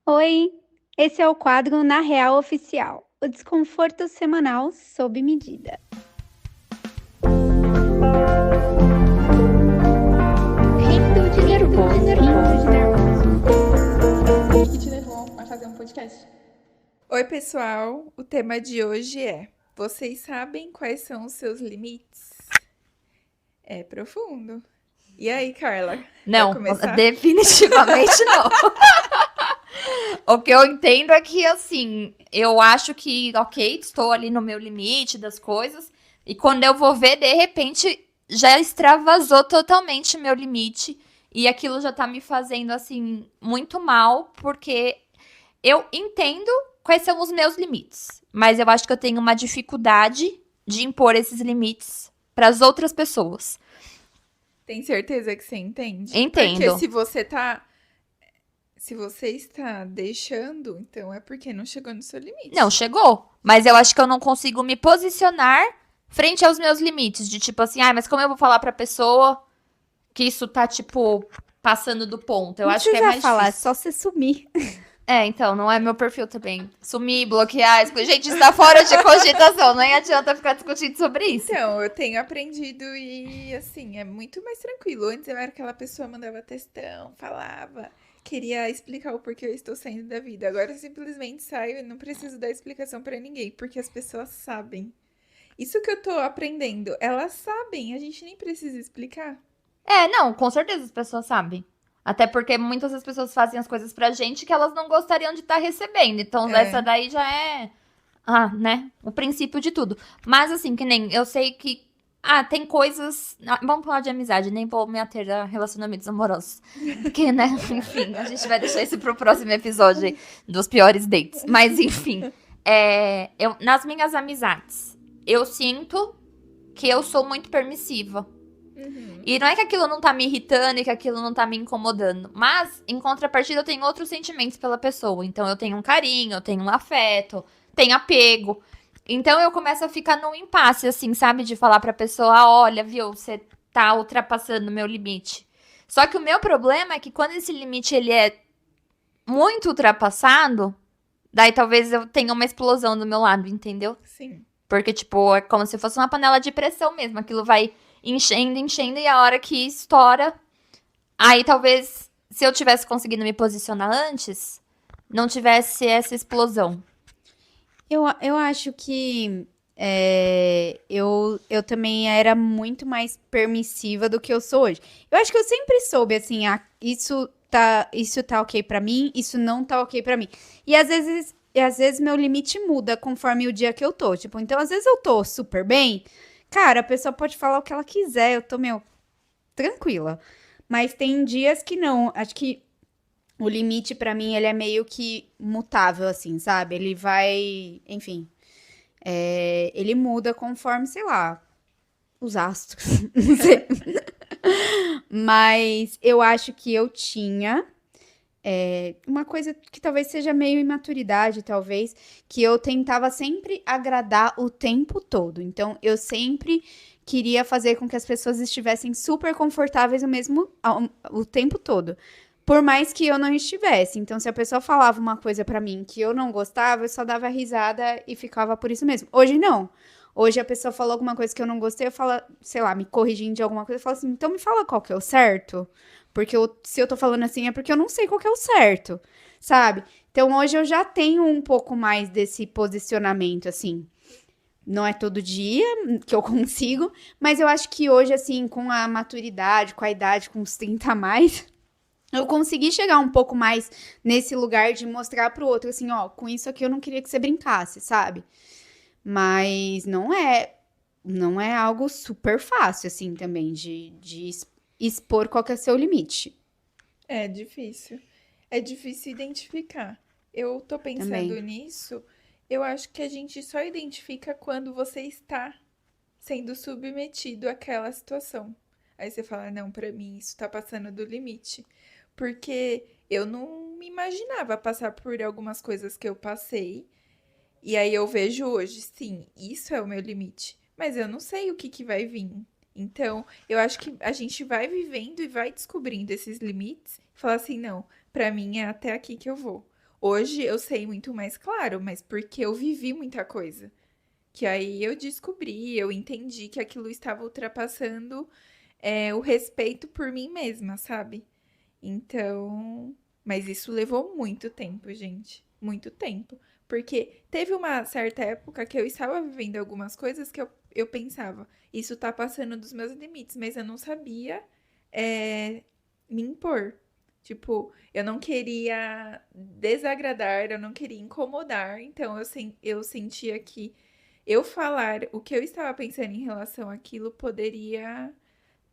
Oi, esse é o quadro Na Real Oficial, o desconforto semanal sob medida. Rindo de nervoso. Que te levou a fazer um podcast? Oi, pessoal. O tema de hoje é: vocês sabem quais são os seus limites? É profundo. E aí, Carla? Quer Não, começar? definitivamente não. O que eu entendo é que, assim, eu acho que, ok, estou ali no meu limite das coisas, e quando eu vou ver, de repente, já extravasou totalmente meu limite, e aquilo já tá me fazendo, assim, muito mal, porque eu entendo quais são os meus limites, mas eu acho que eu tenho uma dificuldade de impor esses limites para as outras pessoas. Tem certeza que você entende? Porque Entendo. se você está deixando, então é porque não chegou no seu Não, limite. chegou. Mas eu acho que eu não consigo me posicionar frente aos meus limites. De tipo assim, mas como eu vou falar pra pessoa que isso tá, tipo, passando do ponto? Eu Não acho que é precisa mais falar, é difícil. só você sumir. Então, não é meu perfil também. Sumir, bloquear, gente, está fora de cogitação. Nem adianta ficar discutindo sobre isso. Então, eu tenho aprendido e, assim, é muito mais tranquilo. Antes eu era aquela pessoa que mandava textão, falava, queria explicar o porquê eu estou saindo da vida. Agora eu simplesmente saio e não preciso dar explicação pra ninguém, porque as pessoas sabem. Isso que eu tô aprendendo, elas sabem, a gente nem precisa explicar. Não, com certeza as pessoas sabem. Até porque muitas das pessoas fazem as coisas pra gente que elas não gostariam de estar recebendo. Então, essa É, daí já é né? O princípio de tudo. Mas assim, que nem eu sei que. Tem coisas. Vamos falar de amizade, nem vou me ater a relacionamentos amorosos. Porque, né? Enfim, a gente vai deixar isso pro próximo episódio aí, dos piores dates. Mas, enfim. Nas minhas amizades, eu sinto que eu sou muito permissiva. uhum, E não é que aquilo não tá me irritando e que aquilo não tá me incomodando. Mas, em contrapartida, eu tenho outros sentimentos pela pessoa. Então, eu tenho um carinho, eu tenho um afeto, tenho apego. Então, eu começo a ficar num impasse, assim, sabe? De falar pra pessoa: olha, viu, você tá ultrapassando o meu limite. Só que o meu problema é que quando esse limite ele é muito ultrapassado, daí talvez eu tenha uma explosão do meu lado, entendeu? sim. Porque, tipo, é como se fosse uma panela de pressão mesmo. Aquilo vai enchendo, enchendo, e a hora que estoura. Aí talvez, se eu tivesse conseguido me posicionar antes, não tivesse essa explosão. Eu acho que eu também era muito mais permissiva do que eu sou hoje. Eu acho que eu sempre soube, assim, isso tá ok pra mim, isso não tá ok pra mim. E às vezes meu limite muda conforme o dia que eu tô. Tipo, então às vezes eu tô super bem, cara, a pessoa pode falar o que ela quiser, eu tô, meu, tranquila. Mas tem dias que não. Acho que o limite pra mim ele é meio que mutável, assim, sabe? Ele vai, enfim, ele muda conforme, sei lá, os astros. Não sei. Mas eu acho que eu tinha uma coisa que talvez seja meio imaturidade, talvez, que eu tentava sempre agradar o tempo todo. Então, eu sempre queria fazer com que as pessoas estivessem super confortáveis o tempo todo. Por mais que eu não estivesse. Então, se a pessoa falava uma coisa pra mim que eu não gostava, eu só dava risada e ficava por isso mesmo. Hoje não. Hoje a pessoa falou alguma coisa que eu não gostei, eu falo, sei lá, me corrigindo de alguma coisa, eu falo assim, então me fala qual que é o certo. Porque se eu tô falando assim é porque eu não sei qual que é o certo, sabe? Então hoje eu já tenho um pouco mais desse posicionamento, assim. Não é todo dia que eu consigo, mas eu acho que hoje, assim, com a maturidade, com a idade, com uns 30 a mais, eu consegui chegar um pouco mais nesse lugar de mostrar pro outro, assim, ó, com isso aqui eu não queria que você brincasse, sabe? Mas não é algo super fácil, assim, também, de expor qual que é o seu limite É difícil. É difícil identificar. Eu tô pensando também. nisso, eu acho que a gente só identifica quando você está sendo submetido àquela situação. Aí você fala, não, pra mim isso tá passando do limite. Porque eu não me imaginava passar por algumas coisas que eu passei. E aí eu vejo hoje, sim, isso é o meu limite. Mas eu não sei o que que vai vir. Então, eu acho que a gente vai vivendo e vai descobrindo esses limites. E falar assim, não, pra mim é até aqui que eu vou. Hoje eu sei muito mais claro, mas porque eu vivi muita coisa. Que aí eu descobri, eu entendi que aquilo estava ultrapassando o respeito por mim mesma, sabe? Então, mas isso levou muito tempo, gente. Muito tempo. Porque teve uma certa época que eu estava vivendo algumas coisas que eu pensava, isso tá passando dos meus limites, mas eu não sabia é, me impor. Tipo, eu não queria desagradar, eu não queria incomodar, então eu sentia que eu falar o que eu estava pensando em relação àquilo poderia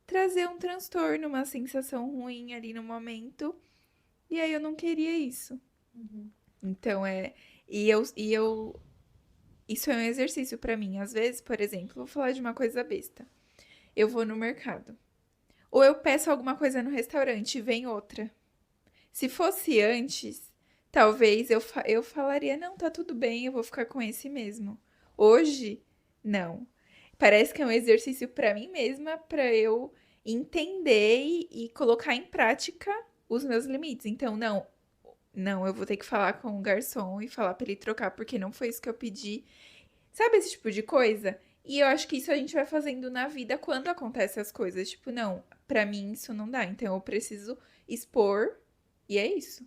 trazer um transtorno, uma sensação ruim ali no momento. E aí eu não queria isso. Então isso é um exercício pra mim. Às vezes, por exemplo, vou falar de uma coisa besta. Eu vou no mercado. Ou eu peço alguma coisa no restaurante e vem outra. Se fosse antes, talvez eu falaria, não, tá tudo bem, eu vou ficar com esse mesmo. Hoje, não. Parece que é um exercício pra mim mesma, pra eu entender e colocar em prática os meus limites. Então, não, eu vou ter que falar com o garçom e falar pra ele trocar, porque não foi isso que eu pedi. Sabe esse tipo de coisa? E eu acho que isso a gente vai fazendo na vida quando acontecem as coisas. Tipo, não, pra mim isso não dá. Então eu preciso expor e é isso.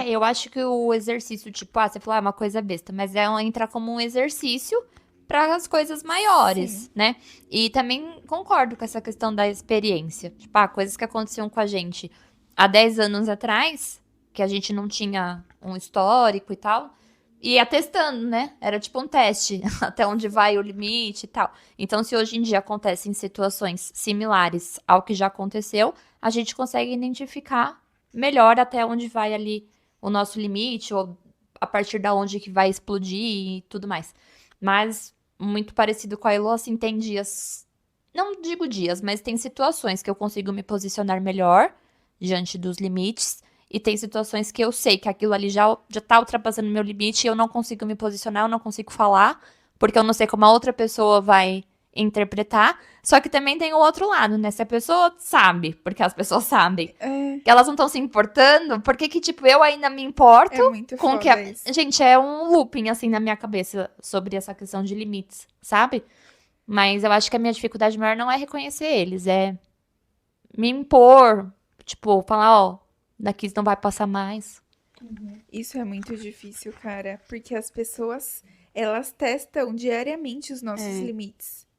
Eu acho que o exercício, tipo, você falou, é uma coisa besta, mas entra como um exercício para as coisas maiores, Sim. né? E também concordo com essa questão da experiência. Tipo, coisas que aconteciam com a gente há 10 anos atrás, que a gente não tinha um histórico e tal, e ia testando, né? Era tipo um teste, até onde vai o limite e tal. Então, se hoje em dia acontecem situações similares ao que já aconteceu, a gente consegue identificar melhor até onde vai ali o nosso limite, ou a partir da onde que vai explodir e tudo mais. Mas, muito parecido com a Elo, assim, tem dias, não digo dias, mas tem situações que eu consigo me posicionar melhor diante dos limites, e tem situações que eu sei que aquilo ali já tá ultrapassando meu limite e eu não consigo me posicionar, eu não consigo falar, porque eu não sei como a outra pessoa vai interpretar. Só que também tem o outro lado, né? Se a pessoa sabe, porque as pessoas sabem, É, que elas não estão se importando, por que que, tipo, eu ainda me importo é muito com o que... foda isso. Gente, é um looping, assim, na minha cabeça sobre essa questão de limites, sabe? Mas eu acho que a minha dificuldade maior não é reconhecer eles, é me impor, tipo, falar, ó, daqui não vai passar mais. Isso é muito difícil, cara, porque as pessoas, elas testam diariamente os nossos limites.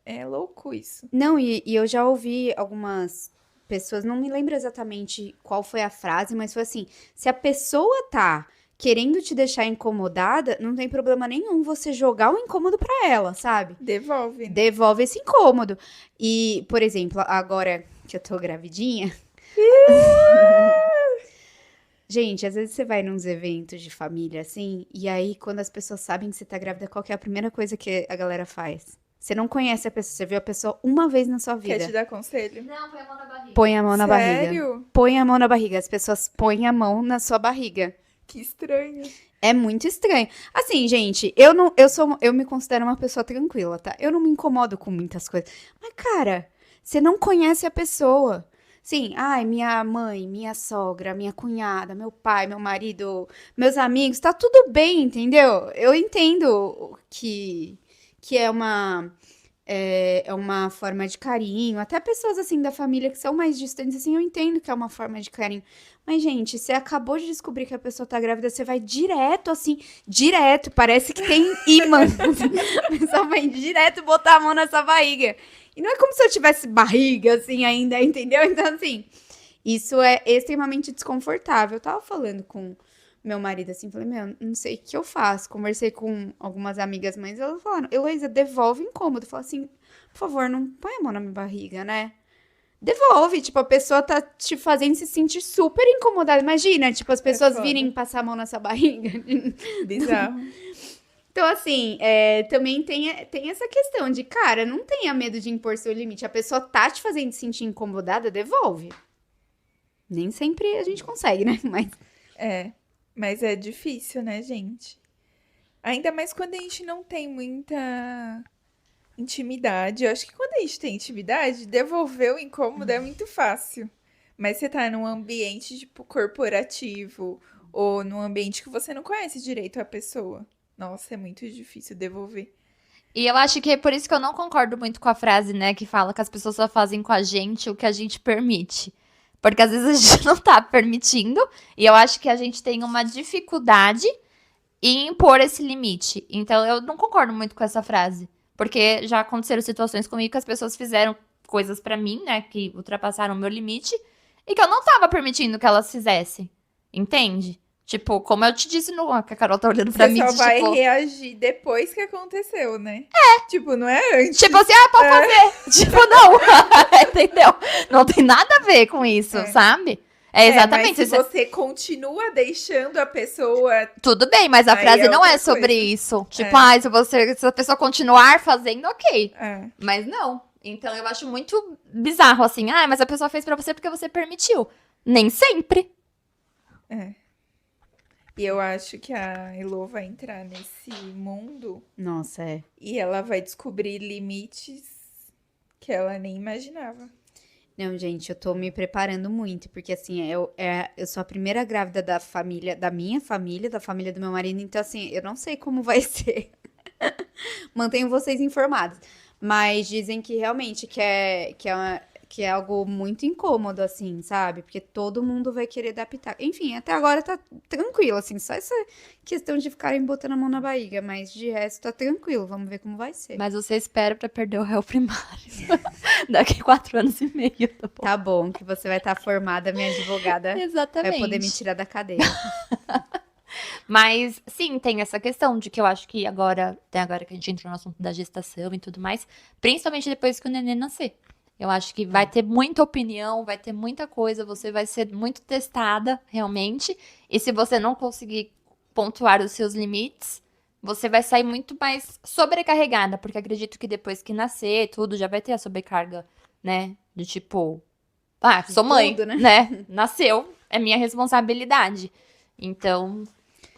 É louco isso. Não, e eu já ouvi algumas pessoas, não me lembro exatamente qual foi a frase, mas foi assim: se a pessoa tá querendo te deixar incomodada, não tem problema nenhum você jogar o incômodo pra ela, sabe? Devolve, né? Devolve esse incômodo. E, por exemplo, agora que eu tô gravidinha, gente, às vezes você vai nos eventos de família assim, e aí quando as pessoas sabem que você tá grávida, qual que é a primeira coisa que a galera faz? Você não conhece a pessoa, você viu a pessoa uma vez na sua Quer te vida. dar conselho? Não, põe a mão na barriga. Põe a mão na barriga. Sério? Põe a mão na barriga. As pessoas põem a mão na sua barriga. Que estranho. É muito estranho. Assim, gente, eu me considero uma pessoa tranquila, tá? Eu não me incomodo com muitas coisas. Mas, cara, você não conhece a pessoa. Sim, ai, minha mãe, minha sogra, minha cunhada, meu pai, meu marido, meus amigos, tá tudo bem, entendeu? Eu entendo que é uma forma de carinho. Até pessoas assim da família que são mais distantes, assim, eu entendo que é uma forma de carinho. Mas, gente, você acabou de descobrir que a pessoa tá grávida, você vai direto, assim, direto. Parece que tem imã. A pessoa vai direto botar a mão nessa barriga. E não é como se eu tivesse barriga, assim, ainda, entendeu? Então, assim, isso é extremamente desconfortável. Eu tava falando com meu marido, assim, falei, meu, não sei o que eu faço. Conversei com algumas amigas mães, elas falaram, Heloísa, devolve incômodo. Fala assim, por favor, não põe a mão na minha barriga, né? Devolve, tipo, a pessoa tá te fazendo se sentir super incomodada. Imagina, tipo, as pessoas foda. virem passar a mão nessa barriga. Bizarro. Então, assim, também tem essa questão de, cara, não tenha medo de impor seu limite. A pessoa tá te fazendo se sentir incomodada, devolve. Nem sempre a gente consegue, né? Mas Mas é difícil, né, gente? Ainda mais quando a gente não tem muita intimidade. Eu acho que quando a gente tem intimidade, devolver o incômodo é muito fácil. Mas você tá num ambiente, tipo, corporativo ou num ambiente que você não conhece direito a pessoa. Nossa, é muito difícil devolver. E eu acho que é por isso que eu não concordo muito com a frase, né, que fala que as pessoas só fazem com a gente o que a gente permite. Porque às vezes a gente não tá permitindo, e eu acho que a gente tem uma dificuldade em impor esse limite. Então eu não concordo muito com essa frase. Porque já aconteceram situações comigo que as pessoas fizeram coisas pra mim, né, que ultrapassaram o meu limite, e que eu não tava permitindo que elas fizessem. Entende? Tipo, como eu te disse no. Que a Carol tá olhando pra Você mim, só de, vai tipo. reagir depois que aconteceu, né? Tipo, não é antes. Tipo assim, pode fazer. Tipo, não. Entendeu? Não tem nada a ver com isso, É. sabe? É exatamente. Mas se você continua deixando a pessoa... Tudo bem, mas a Aí frase é não é outra sobre coisa. isso. Tipo, se a pessoa continuar fazendo, ok. É. Mas não. Então eu acho muito bizarro assim. Mas a pessoa fez pra você porque você permitiu. Nem sempre. É. E eu acho que a Elo vai entrar nesse mundo Nossa, é. e ela vai descobrir limites que ela nem imaginava. Não, gente, eu tô me preparando muito, porque assim, eu sou a primeira grávida da família, da minha família, da família do meu marido, então assim, eu não sei como vai ser. Mantenho vocês informados. Mas dizem que realmente que é algo muito incômodo, assim, sabe? Porque todo mundo vai querer dar pitaco. Enfim, até agora tá tranquilo, assim, só essa questão de ficarem botando a mão na barriga, mas de resto tá tranquilo, vamos ver como vai ser. Mas você espera pra perder o réu primário. Daqui 4 anos e meio, tá bom? Tá bom, que você vai estar formada, minha advogada Exatamente. vai poder me tirar da cadeia. Mas, sim, tem essa questão de que eu acho que agora, até agora que a gente entrou no assunto da gestação e tudo mais, principalmente depois que o neném nascer. Eu acho que vai ter muita opinião, vai ter muita coisa, você vai ser muito testada, realmente. E se você não conseguir pontuar os seus limites, você vai sair muito mais sobrecarregada, porque acredito que depois que nascer, tudo, já vai ter a sobrecarga, né? De tipo, sou mãe, tudo, né? né? Nasceu, é minha responsabilidade. Então,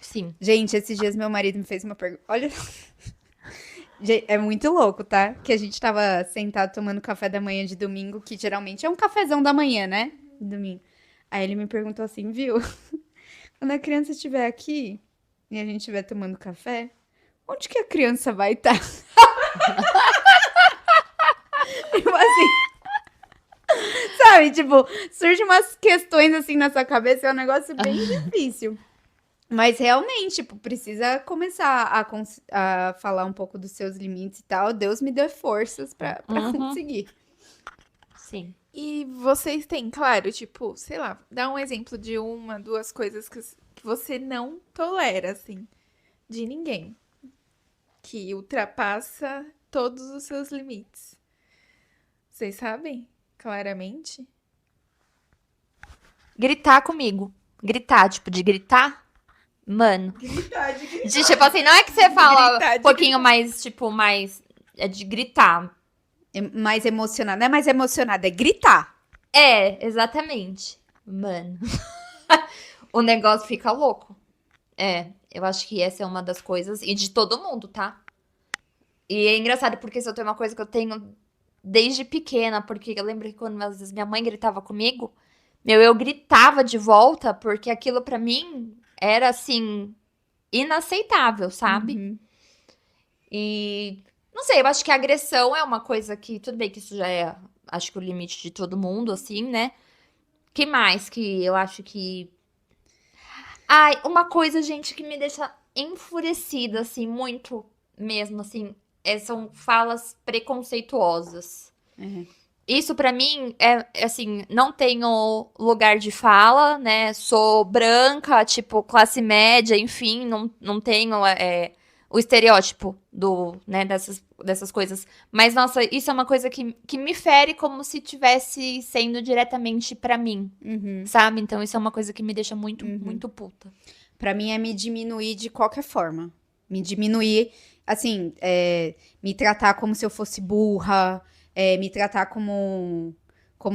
sim. Gente, esses dias meu marido me fez uma pergunta. Olha. Gente, é muito louco, tá? Que a gente tava sentado tomando café da manhã de domingo, que geralmente é um cafezão da manhã, né? Domingo. Aí ele me perguntou assim, viu? Quando a criança estiver aqui e a gente estiver tomando café, onde que a criança vai estar? Tipo assim. Sabe, tipo, surgem umas questões assim na sua cabeça, é um negócio bem difícil. Mas realmente, tipo, precisa começar a falar um pouco dos seus limites e tal. Deus me deu forças pra conseguir. Sim. E vocês têm, claro, tipo, sei lá, dá um exemplo de uma, duas coisas que você não tolera, assim, de ninguém. Que ultrapassa todos os seus limites. Vocês sabem? Claramente? Gritar comigo. Gritar, tipo, de gritar. Mano. Gritar, De, tipo assim, não é que você fala Gritar, um pouquinho mais, tipo, mais. É de gritar. É mais emocionada. Não é mais emocionada, é gritar. É, exatamente. Mano. O negócio fica louco. É, eu acho que essa é uma das coisas. E de todo mundo, tá? E é engraçado porque isso é uma coisa que eu tenho desde pequena. Porque eu lembro que quando às vezes minha mãe gritava comigo, eu gritava de volta, porque aquilo pra mim era assim, inaceitável, sabe? Uhum. E não sei, eu acho que a agressão é uma coisa que, tudo bem que isso já é, acho que o limite de todo mundo, assim, né? Que mais que eu acho que. Ai, uma coisa, gente, que me deixa enfurecida, assim, muito mesmo, assim, são falas preconceituosas. É. Isso pra mim assim, não tenho lugar de fala, né? Sou branca, tipo, classe média, enfim, não tenho o estereótipo né, dessas coisas. Mas, nossa, isso é uma coisa que me fere como se tivesse sendo diretamente pra mim, Uhum. sabe? Então, isso é uma coisa que me deixa muito, Uhum. muito puta. Pra mim é me diminuir de qualquer forma. Me diminuir, assim, me tratar como se eu fosse burra, me tratar como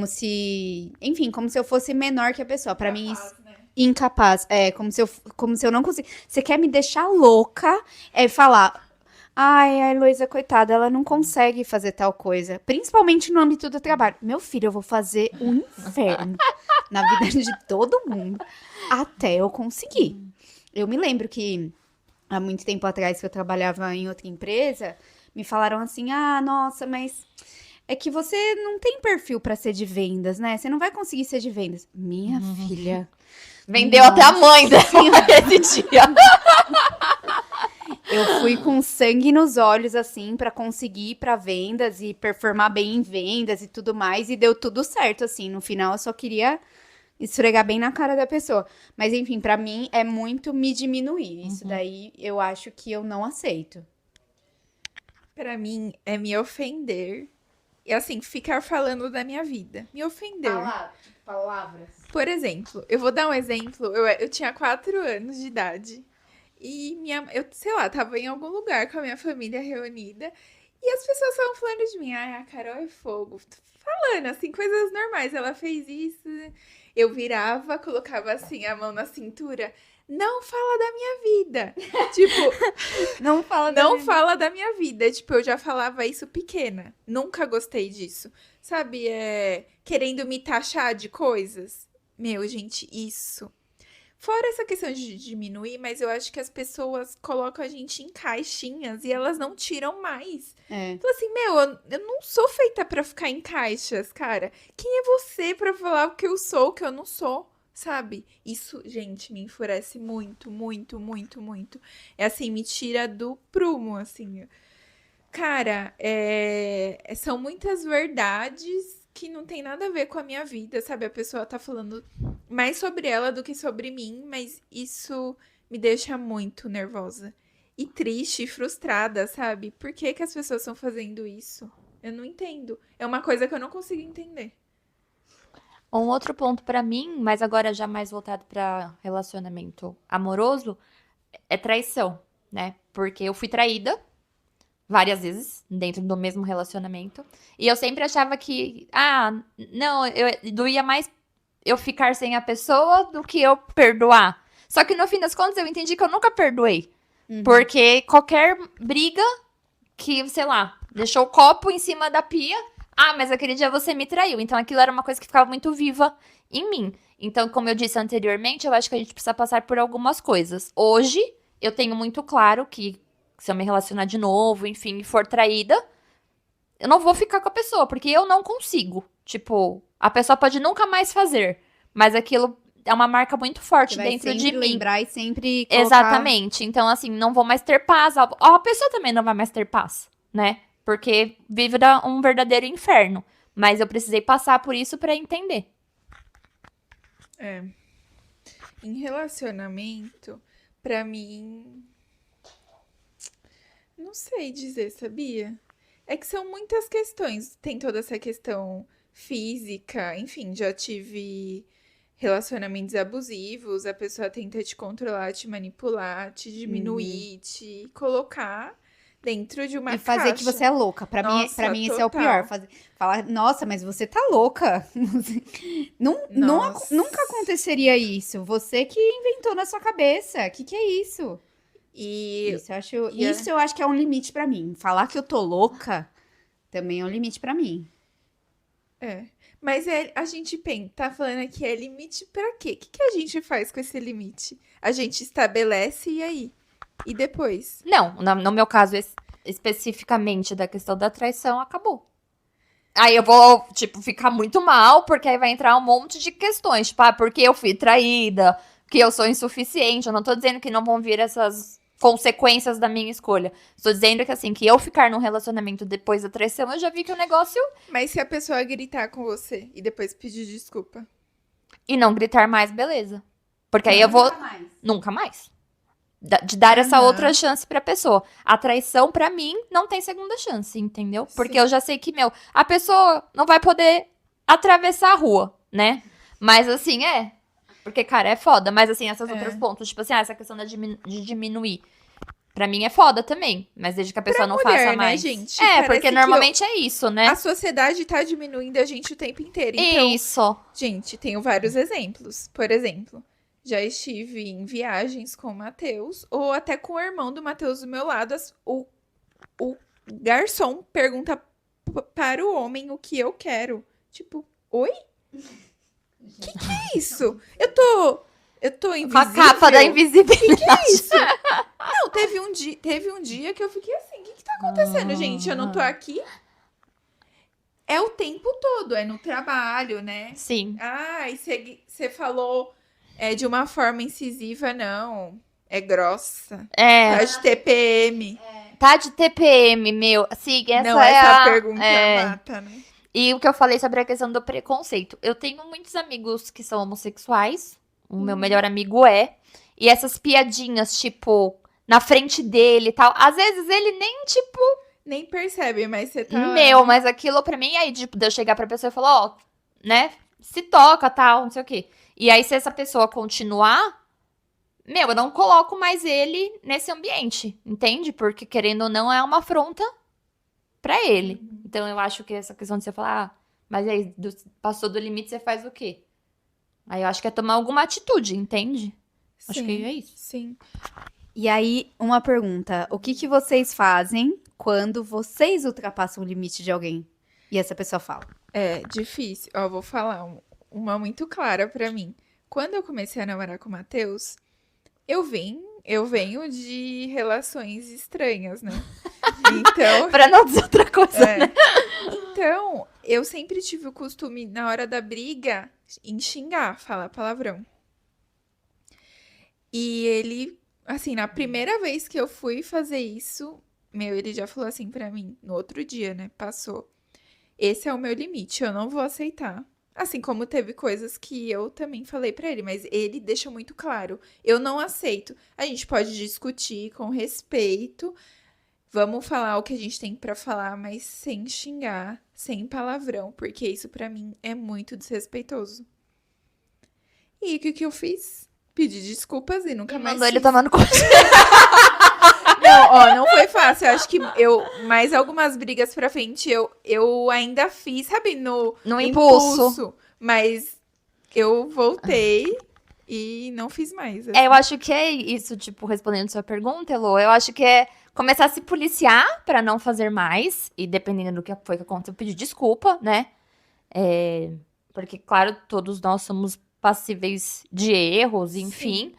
se, enfim, como se eu fosse menor que a pessoa. Pra mim isso, Né? incapaz, como se eu não conseguisse. Você quer me deixar louca, falar, Ai, a Heloísa, coitada, ela não consegue fazer tal coisa. Principalmente no âmbito do trabalho. Meu filho, eu vou fazer um inferno na vida de todo mundo até eu conseguir. Eu me lembro que há muito tempo atrás que eu trabalhava em outra empresa, me falaram assim: ah, nossa, mas é que você não tem perfil pra ser de vendas, né? Você não vai conseguir ser de vendas. Minha filha. Vendeu até a mãe dela esse dia. Eu fui com sangue nos olhos, assim, pra conseguir ir pra vendas e performar bem em vendas e tudo mais. E deu tudo certo, assim. No final, eu só queria esfregar bem na cara da pessoa. Mas, enfim, pra mim, é muito me diminuir. Isso daí, eu acho que eu não aceito. Pra mim, é me ofender. E assim, ficar falando da minha vida. Me ofender. Palavras. Por exemplo, eu vou dar um exemplo. Eu tinha 4 anos de idade. E eu, sei lá, tava em algum lugar com a minha família reunida. E as pessoas estavam falando de mim. Ai, a Carol é fogo. Falando, assim, coisas normais. Ela fez isso. Eu virava, colocava assim a mão na cintura. Não fala da minha vida. Tipo, Não fala da não minha- fala da minha vida. Tipo, eu já falava isso pequena. Nunca gostei disso. Sabe, querendo me taxar de coisas. Meu, gente, isso. Fora essa questão de diminuir, mas eu acho que as pessoas colocam a gente em caixinhas e elas não tiram mais. É. Então, assim, meu, eu não sou feita pra ficar em caixas, cara. Quem é você pra falar o que eu sou, o que eu não sou? Sabe? Isso, gente, me enfurece muito, muito, muito, muito. É assim, me tira do prumo, assim. Cara, são muitas verdades que não tem nada a ver com a minha vida, sabe? A pessoa tá falando mais sobre ela do que sobre mim, mas isso me deixa muito nervosa. E triste, e frustrada, sabe? Por que que as pessoas estão fazendo isso? Eu não entendo. É uma coisa que eu não consigo entender. Um outro ponto pra mim, mas agora já mais voltado pra relacionamento amoroso, é traição, né? Porque eu fui traída várias vezes dentro do mesmo relacionamento. E eu sempre achava que, não, eu doía mais eu ficar sem a pessoa do que eu perdoar. Só que no fim das contas eu entendi que eu nunca perdoei. Porque qualquer briga que, sei lá, deixou o copo em cima da pia. Ah, mas aquele dia você me traiu. Então aquilo era uma coisa que ficava muito viva em mim. Então, como eu disse anteriormente, eu acho que a gente precisa passar por algumas coisas. Hoje, eu tenho muito claro que se eu me relacionar de novo, enfim, e for traída, eu não vou ficar com a pessoa, porque eu não consigo. Tipo, a pessoa pode nunca mais fazer, mas aquilo é uma marca muito forte Você vai dentro de sempre mim. lembrar e sempre colocar... Exatamente. Então, assim, não vou mais ter paz. A pessoa também não vai mais ter paz, né? Porque vive um verdadeiro inferno. Mas eu precisei passar por isso pra entender. Em relacionamento, pra mim, não sei dizer, sabia? É que são muitas questões. Tem toda essa questão física, enfim, já tive relacionamentos abusivos, a pessoa tenta te controlar, te manipular, te diminuir, te colocar dentro de uma E fazer que caixa. você é louca. Pra Nossa, mim esse é o total. pior. Falar, nossa, mas você tá louca. Nossa. Nunca aconteceria isso. Você que inventou na sua cabeça. O que é isso? E Isso eu acho que é um limite pra mim. Falar que eu tô louca também é um limite pra mim. mas a gente tá falando aqui, é limite pra quê? O que a gente faz com esse limite? A gente estabelece e aí? E depois? Não, no meu caso especificamente da questão da traição, acabou. Aí eu vou, tipo, ficar muito mal, porque aí vai entrar um monte de questões. Tipo, porque eu fui traída, que eu sou insuficiente. Eu não tô dizendo que não vão vir essas consequências da minha escolha. Estou dizendo que, assim, que eu ficar num relacionamento depois da traição, eu já vi que o negócio... Mas se a pessoa gritar com você e depois pedir desculpa? E não gritar mais, beleza. Porque aí eu vou... Nunca mais. De dar essa Aham. outra chance pra pessoa. A traição, pra mim, não tem segunda chance, entendeu? Porque Sim. eu já sei que, a pessoa não vai poder atravessar a rua, né? Mas, assim, Porque, cara, é foda. Mas, assim, esses outros pontos, tipo assim, essa questão de diminuir. Pra mim é foda também. Mas desde que a pessoa não mulher, faça né, mais. gente? É, Parece porque que normalmente é isso, né? A sociedade tá diminuindo a gente o tempo inteiro. Então, Isso. gente, tenho vários exemplos. Por exemplo, já estive em viagens com o Matheus, ou até com o irmão do Matheus do meu lado. o garçom pergunta para o homem o que eu quero. Tipo, oi? Que é isso? Eu tô Com a invisível? capa da invisibilidade. Isso. Não, teve um dia que eu fiquei assim, o que tá acontecendo, gente? Eu não tô aqui? É o tempo todo, é no trabalho, né? Sim. Ah, e você falou de uma forma incisiva, não. É grossa. Tá de TPM. Tá de TPM, meu. Sim, essa Não, é essa a... pergunta é. mata, né? E o que eu falei sobre a questão do preconceito. Eu tenho muitos amigos que são homossexuais. O meu melhor amigo é. E essas piadinhas, tipo, na frente dele e tal. Às vezes ele nem, tipo, Nem percebe, mas você tá lá, meu, né? mas aquilo pra mim, aí, tipo, de eu chegar pra pessoa e falar, ó, né? Se toca, tal, não sei o quê. E aí, se essa pessoa continuar, meu, eu não coloco mais ele nesse ambiente, entende? Porque, querendo ou não, é uma afronta pra ele. Então, eu acho que essa questão de você falar, ah, mas aí, passou do limite, você faz o quê? Aí eu acho que é tomar alguma atitude, entende? Acho que é isso. Sim. E aí, uma pergunta. O que vocês fazem quando vocês ultrapassam o limite de alguém? E essa pessoa fala. É difícil. Ó, vou falar uma muito clara pra mim. Quando eu comecei a namorar com o Matheus, eu venho de relações estranhas, né? Então, Pra não dizer outra coisa, né? então, eu sempre tive o costume, na hora da briga, em xingar, falar palavrão. E ele, assim, na primeira vez que eu fui fazer isso, meu, ele já falou assim pra mim, no outro dia, né? Passou. Esse é o meu limite, eu não vou aceitar. Assim como teve coisas que eu também falei pra ele, mas ele deixa muito claro, eu não aceito. A gente pode discutir com respeito, vamos falar o que a gente tem pra falar, mas sem xingar, sem palavrão, porque isso pra mim é muito desrespeitoso. E o que eu fiz? Pedi desculpas e nunca mais Mandou ele fiz. tomando conta. Não, ó, não foi fácil. Eu acho que mais algumas brigas pra frente, eu ainda fiz, sabe, no impulso. Mas eu voltei e não fiz mais. É, eu acho que é isso, tipo, respondendo sua pergunta, Elô, eu acho que é começar a se policiar pra não fazer mais, e dependendo do que foi que aconteceu, pedir desculpa, né? Porque, claro, todos nós somos passíveis de erros, enfim.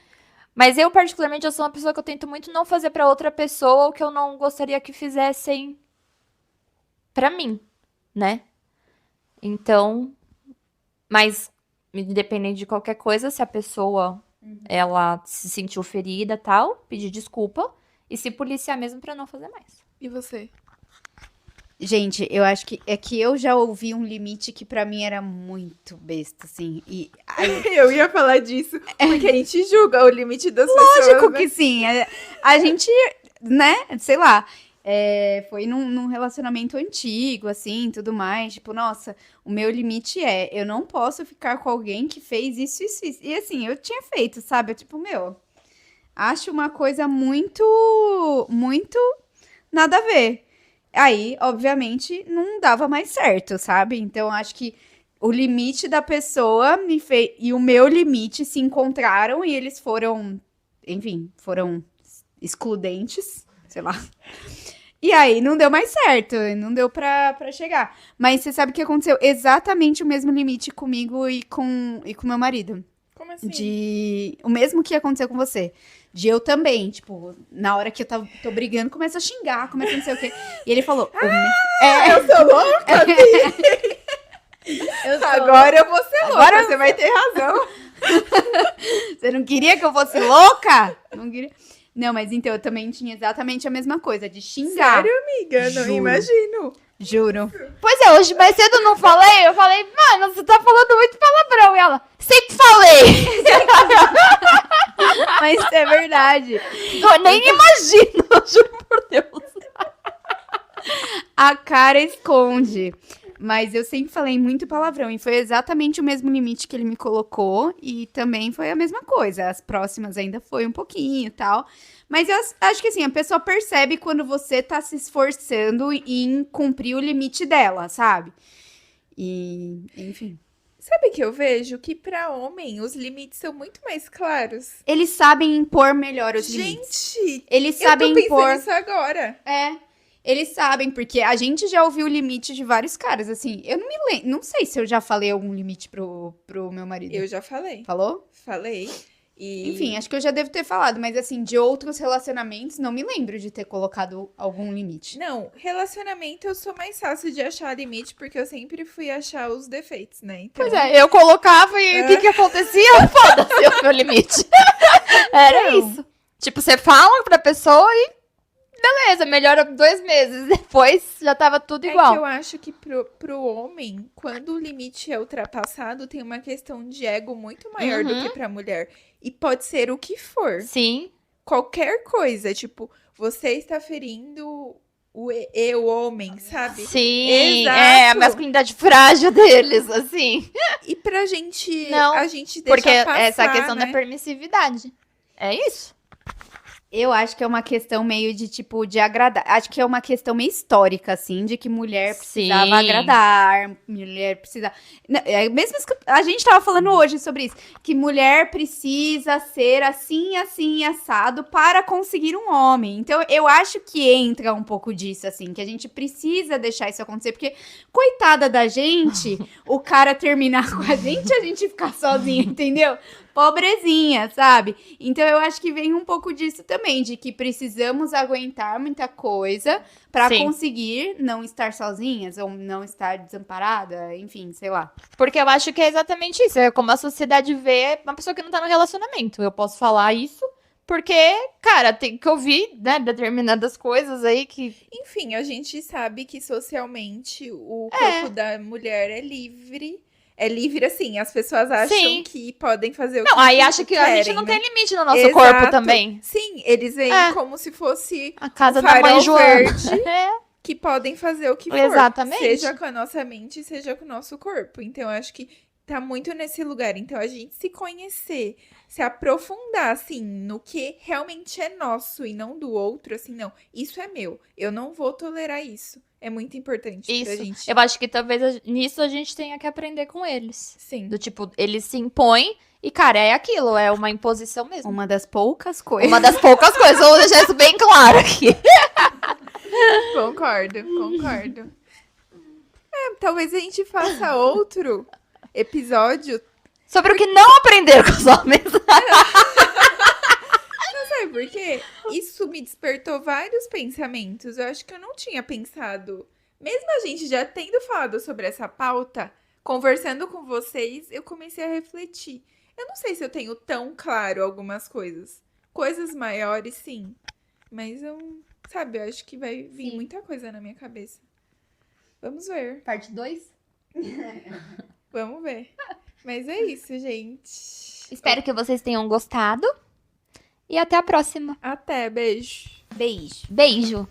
Mas eu, particularmente, eu sou uma pessoa que eu tento muito não fazer pra outra pessoa o que eu não gostaria que fizessem pra mim, né? Então, mas independente de qualquer coisa, se a pessoa ela se sentiu ferida, tal, pedir desculpa e se policiar mesmo pra não fazer mais. E você? Gente, eu acho que é que eu já ouvi um limite que pra mim era muito besta, assim. E aí, Eu ia falar disso, porque a gente julga o limite das pessoas. lógico né? que sim. A gente, né, sei lá, foi num relacionamento antigo, assim, tudo mais. Tipo, nossa, o meu limite eu não posso ficar com alguém que fez isso, isso, isso. E assim, eu tinha feito, sabe? Eu, tipo, meu, acho uma coisa muito, muito nada a ver. Aí, obviamente, não dava mais certo, sabe? Então, acho que o limite da pessoa e o meu limite se encontraram e eles foram, enfim, foram excludentes, sei lá. E aí, não deu mais certo, não deu pra chegar. Mas você sabe que aconteceu exatamente o mesmo limite comigo e com meu marido. Como assim? O mesmo que aconteceu com você. De eu também, tipo, na hora que eu tô brigando, começa a xingar, começa a não sei o quê. E ele falou... Eu sou louca, Agora eu vou ser louca, Agora você vai ter razão. Você não queria que eu fosse louca? Não queria. Não, mas então eu também tinha exatamente a mesma coisa, de xingar. Sério, amiga? Não Juro. imagino. Juro. Pois é, hoje mais cedo eu não falei, eu falei, mano, você tá falando muito palavrão. E ela, sempre falei. Mas é verdade. Eu nem imagino, juro por Deus. A cara esconde. Mas eu sempre falei muito palavrão. E foi exatamente o mesmo limite que ele me colocou. E também foi a mesma coisa. As próximas ainda foi um pouquinho e tal. Mas eu acho que assim, a pessoa percebe quando você tá se esforçando em cumprir o limite dela, sabe? E, enfim. Sabe que eu vejo que pra homem os limites são muito mais claros. Eles sabem impor melhor os limites. Gente, Eles eu tô sabem pensando impor. nisso agora. É. Eles sabem, porque a gente já ouviu o limite de vários caras, assim. Eu não me lembro, não sei se eu já falei algum limite pro meu marido. Eu já falei. Falou? Falei. E... Enfim, acho que eu já devo ter falado, mas assim, de outros relacionamentos, não me lembro de ter colocado algum limite. Não, relacionamento eu sou mais fácil de achar limite, porque eu sempre fui achar os defeitos, né? Então, Pois é, eu colocava e o que que acontecia? Foda-se o meu limite. Era Não. isso. Tipo, você fala pra pessoa e beleza, melhora 2 meses. Depois já tava tudo é igual. que eu acho que pro homem, quando o limite é ultrapassado, tem uma questão de ego muito maior do Uhum. que pra mulher. E pode ser o que for. Sim. Qualquer coisa, tipo, você está ferindo o homem, sabe? Sim. Exato. É a masculinidade frágil deles, assim. E pra gente, Não, a gente deixa Porque passar, essa questão né? da permissividade. É isso. Eu acho que é uma questão meio de, tipo, de agradar. Acho que é uma questão meio histórica, assim, de que mulher precisava Sim. agradar, mulher precisa... Não, é mesmo que a gente tava falando hoje sobre isso, que mulher precisa ser assim, assim, assado para conseguir um homem. Então, eu acho que entra um pouco disso, assim, que a gente precisa deixar isso acontecer, porque, coitada da gente, o cara terminar com a gente ficar sozinha, entendeu? Pobrezinha, sabe? Então eu acho que vem um pouco disso também, de que precisamos aguentar muita coisa pra Sim. conseguir não estar sozinhas ou não estar desamparada, enfim, sei lá. Porque eu acho que é exatamente isso. É como a sociedade vê uma pessoa que não tá no relacionamento. Eu posso falar isso porque, cara, tem que ouvir, né, determinadas coisas aí que... Enfim, a gente sabe que socialmente o corpo da mulher é livre. É livre, assim, as pessoas acham Sim. que podem fazer o Não, que aí acha que a gente querem, não né? tem limite no nosso Exato. corpo também. Sim, eles veem É. como se fosse A casa o da mãe farol Joana. verde. É. Que podem fazer o que for. Exatamente. Seja com a nossa mente, seja com o nosso corpo. Então, eu acho que tá muito nesse lugar. Então, a gente se conhecer, se aprofundar, assim, no que realmente é nosso e não do outro, assim, não. Isso é meu. Eu não vou tolerar isso. É muito importante pra Isso. gente. Eu acho que talvez nisso a gente tenha que aprender com eles. Sim. Do tipo, eles se impõem e, cara, é aquilo, é uma imposição mesmo. Uma das poucas coisas. Uma das poucas coisas, vou deixar isso bem claro aqui. Concordo. É, talvez a gente faça outro episódio. Sobre o que não aprender com os homens. Sabe por quê? Isso me despertou vários pensamentos. Eu acho que eu não tinha pensado. Mesmo a gente já tendo falado sobre essa pauta, conversando com vocês, eu comecei a refletir. Eu não sei se eu tenho tão claro algumas coisas. Coisas maiores, sim. Mas eu, sabe, eu acho que vai vir Sim. muita coisa na minha cabeça. Vamos ver. Parte 2? Vamos ver. Mas é isso, gente. Espero que vocês tenham gostado. E até a próxima. Até, beijo. Beijo. Beijo.